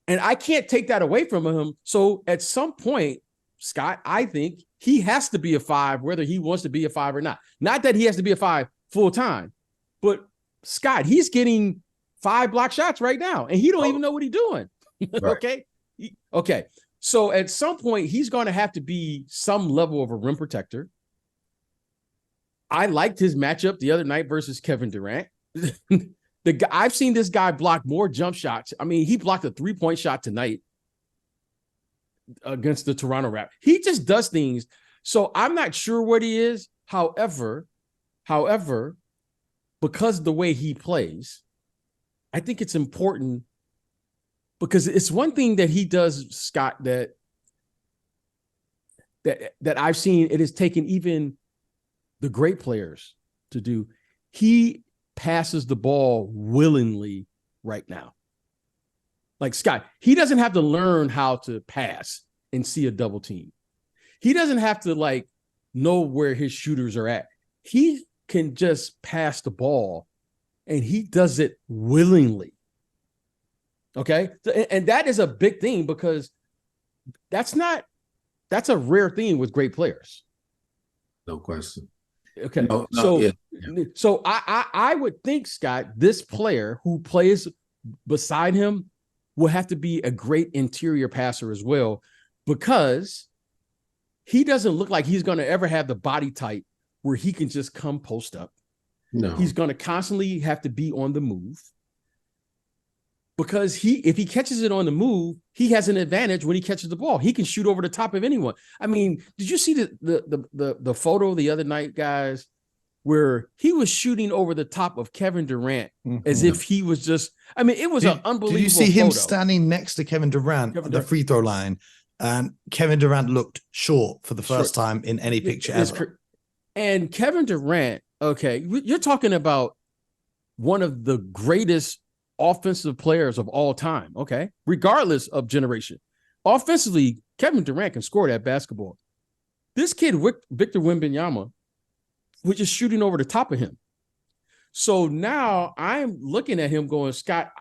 And I can't take that away from him. So at some point, Scott, I think he has to be a 5, whether he wants to be a 5 or not. Not that he has to be a 5 full time, but Scott, he's getting 5 block shots right now, and he don't even know what he's doing. Right. Okay. So at some point, he's going to have to be some level of a rim protector. I liked his matchup the other night versus Kevin Durant. I've seen this guy block more jump shots. I mean, he blocked a 3-point shot tonight against the Toronto Raptors. He just does things. So I'm not sure what he is. However, because of the way he plays, I think it's important because it's one thing that he does, Scott, that I've seen it has taken even the great players to do. He passes the ball willingly right now. Like Scott, he doesn't have to learn how to pass and see a double team. He doesn't have to know where his shooters are at. He can just pass the ball and he does it willingly. Okay. And that is a big thing because that's a rare thing with great players. No question. Okay. So I would think, Scott, this player who plays beside him will have to be a great interior passer as well, because he doesn't look like he's going to ever have the body type where he can just come post up. No. He's going to constantly have to be on the move because if he catches it on the move, he has an advantage when he catches the ball. He can shoot over the top of anyone. I mean, did you see the photo the other night, guys, where he was shooting over the top of Kevin Durant as if he was just, I mean, it was an unbelievable Did you see him photo. standing next to Kevin Durant at the free throw line? And Kevin Durant looked short for the first time in any picture ever. And Kevin Durant, okay, you're talking about one of the greatest offensive players of all time, okay, regardless of generation. Offensively, Kevin Durant can score that basketball. This kid, Victor Wembanyama, was just shooting over the top of him. So now I'm looking at him going, Scott,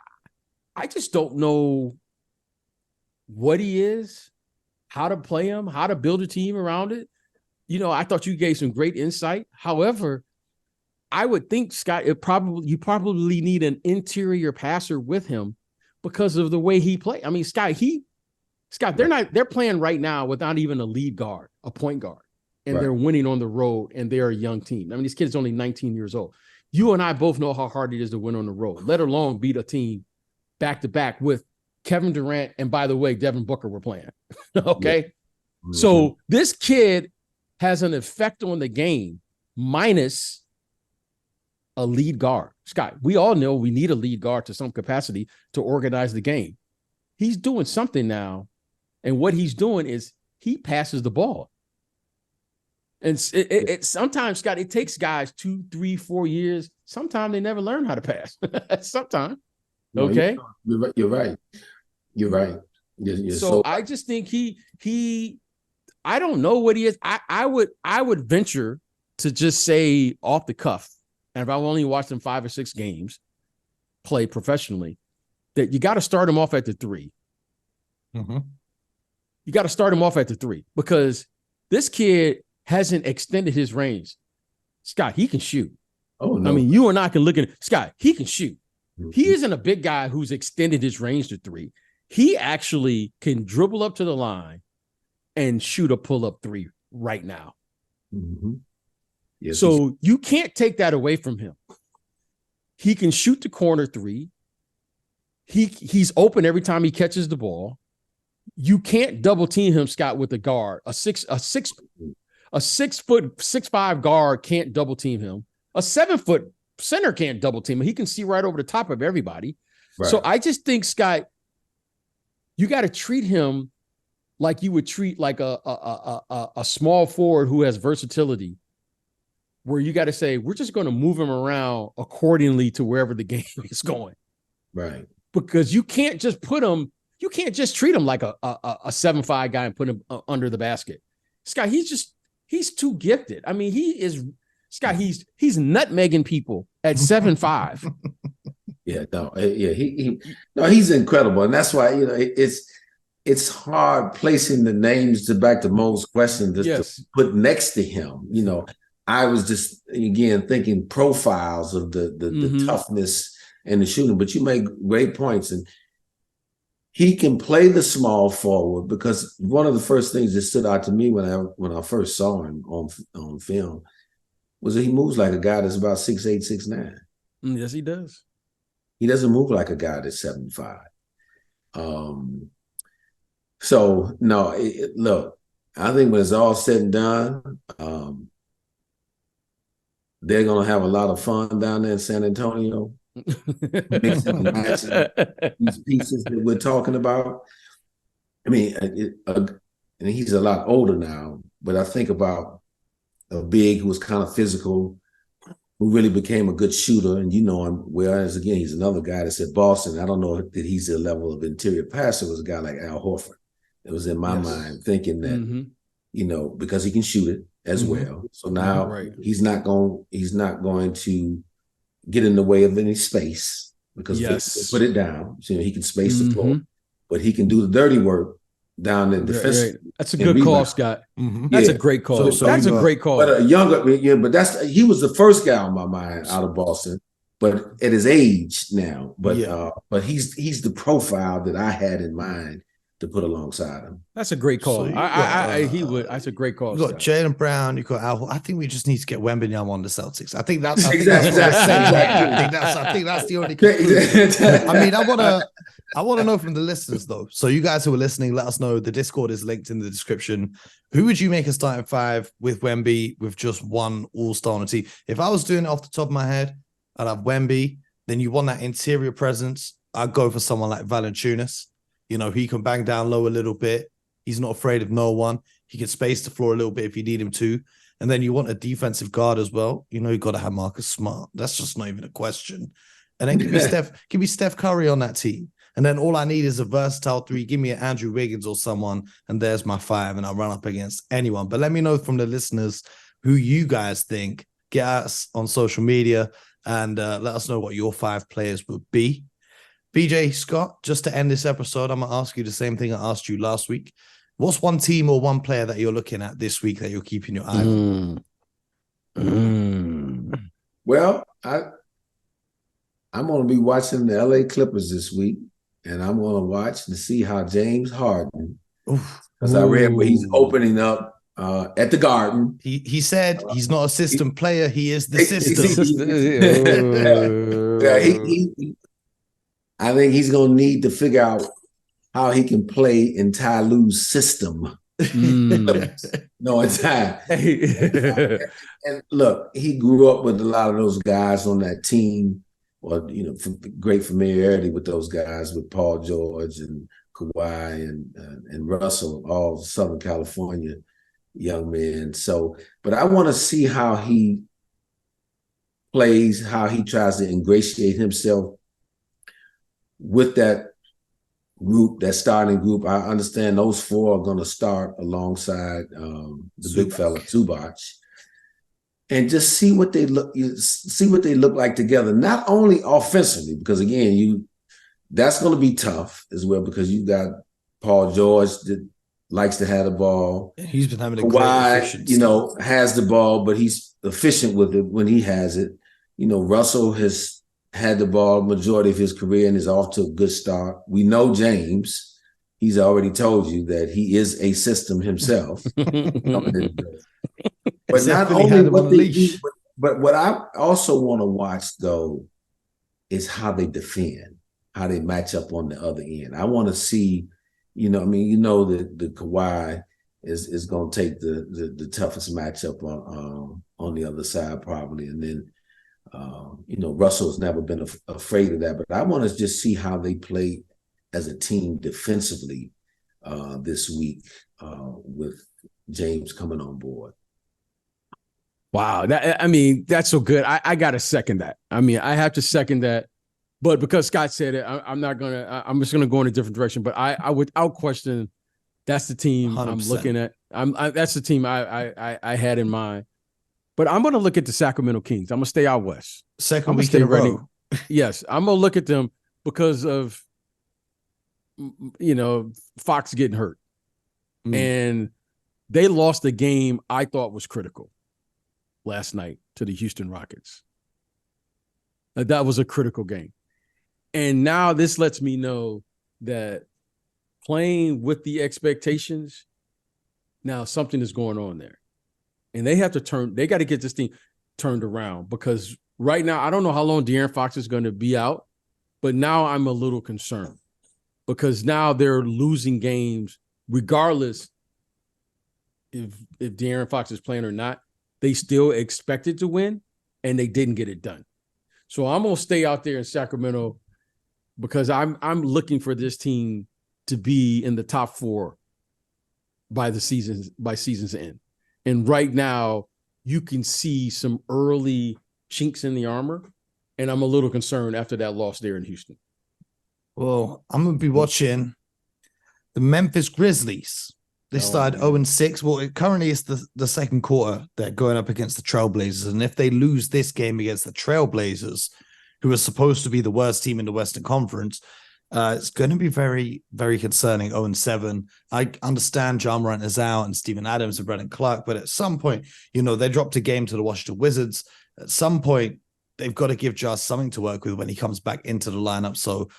I just don't know what he is, how to play him, how to build a team around it. You know, I thought you gave some great insight. However, I would think, Scott, you probably need an interior passer with him because of the way he plays. I mean, Scott, they're playing right now without even a lead guard, a point guard, and they're winning on the road, and they're a young team. I mean, this kid's only 19 years old. You and I both know how hard it is to win on the road, let alone beat a team back to back with Kevin Durant. And by the way, Devin Booker were playing. Okay. Yeah. Mm-hmm. So this kid has an effect on the game minus a lead guard. Scott, we all know we need a lead guard to some capacity to organize the game. He's doing something now. And what he's doing is he passes the ball. And it sometimes, Scott, it takes guys 2, 3, 4 years. Sometimes they never learn how to pass. Sometimes. Okay. No, you're right. You're right. So I just think he I don't know what he is. I would venture to just say off the cuff, and if I've only watched him 5 or 6 games play professionally, that you got to start him off at the 3. Mm-hmm. You got to start him off at the 3 because this kid hasn't extended his range. Scott, he can shoot. Oh, no. I mean, you and I can look at it. Scott, he can shoot. Mm-hmm. He isn't a big guy who's extended his range to 3. He actually can dribble up to the line and shoot a pull-up 3 right now. Mm-hmm. Yes, so you can't take that away from him. He can shoot the corner 3. He's open every time he catches the ball. You can't double team him, Scott, with a guard. A 6'5" guard can't double team him. A 7-foot center can't double team him. He can see right over the top of everybody. Right. So I just think, Scott, you got to treat him like you would treat like a small forward who has versatility, where you got to say, we're just going to move him around accordingly to wherever the game is going. Right. Because you can't just treat him like a 7'5" guy and put him under the basket. Scott, he's too gifted. I mean, he's nutmegging people at 7'5". He's incredible. And that's why, it's hard placing the names to back to Mo's question to put next to him. I was just, again, thinking profiles of the toughness and the shooting, but you make great points. And he can play the small forward, because one of the first things that stood out to me when I first saw him on film was that he moves like a guy that's about 6'8", 6'9". Yes, he does. He doesn't move like a guy that's 7'5". So no, look, I think when it's all said and done, they're gonna have a lot of fun down there in San Antonio. Mixing and matching these pieces that we're talking about. I mean, and he's a lot older now, but I think about a big who was kind of physical, who really became a good shooter, and him. Whereas again, he's another guy that's at Boston. I don't know that he's the level of interior passer was a guy like Al Horford. It was in my mind thinking that because he can shoot it as well. So now he's not going to get in the way of any space, because put it down. So he can space the floor, but he can do the dirty work down in defense. Right. That's a good call, Scott. That's a great call. So that's a great call. But he was the first guy on my mind out of Boston, but at his age now. But he's the profile that I had in mind to put alongside him. That's a great call. So that's a great call. You got Jaylen Brown, you got Al. I think we just need to get Wembanyama on the Celtics. I think that's the only conclusion. I mean, I want to know from the listeners though. So you guys who are listening, let us know. The Discord is linked in the description. Who would you make a starting 5 with Wemby with just one all-star on the team? If I was doing it off the top of my head, I'd have Wemby. Then you want that interior presence. I'd go for someone like Valanciunas. He can bang down low a little bit. He's not afraid of no one. He can space the floor a little bit if you need him to. And then you want a defensive guard as well. You've got to have Marcus Smart. That's just not even a question. And then give me Steph Curry on that team. And then all I need is a versatile 3. Give me an Andrew Wiggins or someone, and there's my 5, and I'll run up against anyone. But let me know from the listeners who you guys think. Get us on social media and let us know what your 5 players would be. BJ, Scott, just to end this episode, I'm going to ask you the same thing I asked you last week. What's one team or one player that you're looking at this week that you're keeping your eye on? Well, I'm going to be watching the LA Clippers this week, and I'm going to watch to see how James Harden, because I read where he's opening up at the Garden. He said he's not a system player. He is the system. I think he's going to need to figure out how he can play in Ty Lue's system. No, it's Ty. And look, he grew up with a lot of those guys on that team, or great familiarity with those guys, with Paul George and Kawhi and Russell, all Southern California young men. So, but I want to see how he plays, how he tries to ingratiate himself with that group, that starting group. I understand those 4 are going to start alongside the big fella, Zubac. and just see what they look like together. Not only offensively, because again, that's going to be tough as well, because you got Paul George that likes to have the ball. He's been having a great Kawhi, efficiency. has the ball, but he's efficient with it when he has it. Russell has had the ball majority of his career and is off to a good start. We know James. He's already told you that he is a system himself. But not only what they do, but what I also want to watch, though, is how they defend, how they match up on the other end. I want to see, that the Kawhi is going to take the toughest matchup on the other side probably, and then Russell's never been afraid of that. But I want to just see how they play as a team defensively this week with James coming on board. Wow. That's so good. I got to second that. I have to second that. But because Scott said it, I'm just going to go in a different direction. But I without question, that's the team 100%. I'm looking at. That's the team I had in mind. But I'm going to look at the Sacramento Kings. I'm going to stay out west. Second week in a row. Yes. I'm going to look at them because of, Fox getting hurt. And they lost a game I thought was critical last night to the Houston Rockets. That was a critical game. And now this lets me know that playing with the expectations, now something is going on there. And they got to get this thing turned around, because right now, I don't know how long De'Aaron Fox is going to be out, but now I'm a little concerned because now they're losing games regardless if De'Aaron Fox is playing or not. They still expected to win, and they didn't get it done. So I'm going to stay out there in Sacramento because I'm looking for this team to be in the top 4 by season's end. And right now, you can see some early chinks in the armor, and I'm a little concerned after that loss there in Houston. Well, I'm going to be watching the Memphis Grizzlies. They started 0-6. Well, currently it's the second quarter. They're going up against the Trailblazers. And if they lose this game against the Trailblazers, who are supposed to be the worst team in the Western Conference, it's going to be very, very concerning. 0-7. I understand Ja Morant is out and Steven Adams and Brandon Clark, but at some point, they dropped a game to the Washington Wizards. At some point, they've got to give Ja something to work with when he comes back into the lineup. So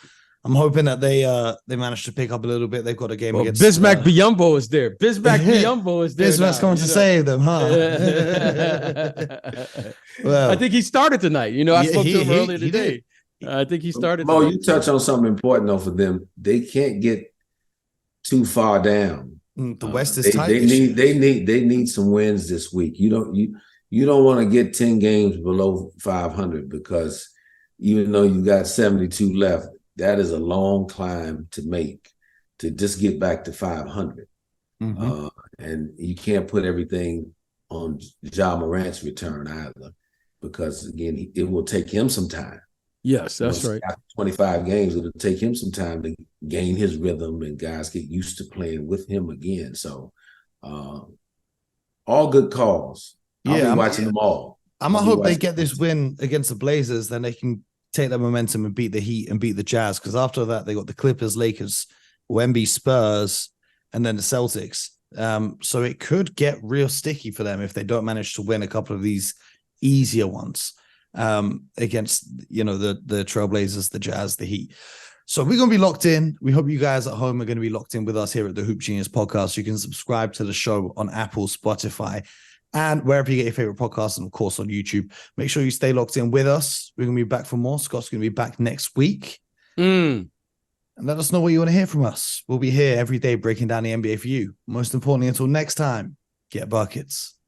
I'm hoping that they manage to pick up a little bit. They've got a game against Bismack Biyombo is there. Biyombo is there. Bismack's coming to save them, huh? Well, I think he started tonight. I spoke to him earlier today. I think he started. Mo, you touch on something important though for them. They can't get too far down. The West is tight. They need some wins this week. You don't want to get 10 games below 500, because even though you got 72 left, that is a long climb to make to just get back to 500. Mm-hmm. And you can't put everything on Ja Morant's return either, because again, it will take him some time. Yes, that's right. After 25 games, it'll take him some time to gain his rhythm and guys get used to playing with him again. So all good calls. I'll be watching them all. I'm going to hope they get this win against the Blazers, then they can take that momentum and beat the Heat and beat the Jazz, because after that they got the Clippers, Lakers, Wemby, Spurs, and then the Celtics. So it could get real sticky for them if they don't manage to win a couple of these easier ones against the Trailblazers, the Jazz, the Heat. So we're going to be locked in. We hope you guys at home are going to be locked in with us here at the Hoop Genius Podcast. You can subscribe to the show on Apple, Spotify, and wherever you get your favorite podcasts, and of course on YouTube. Make sure you stay locked in with us. We're going to be back for more. Scott's going to be back next week. And let us know what you want to hear from us. We'll be here every day breaking down the NBA for you. Most importantly, until next time, get buckets.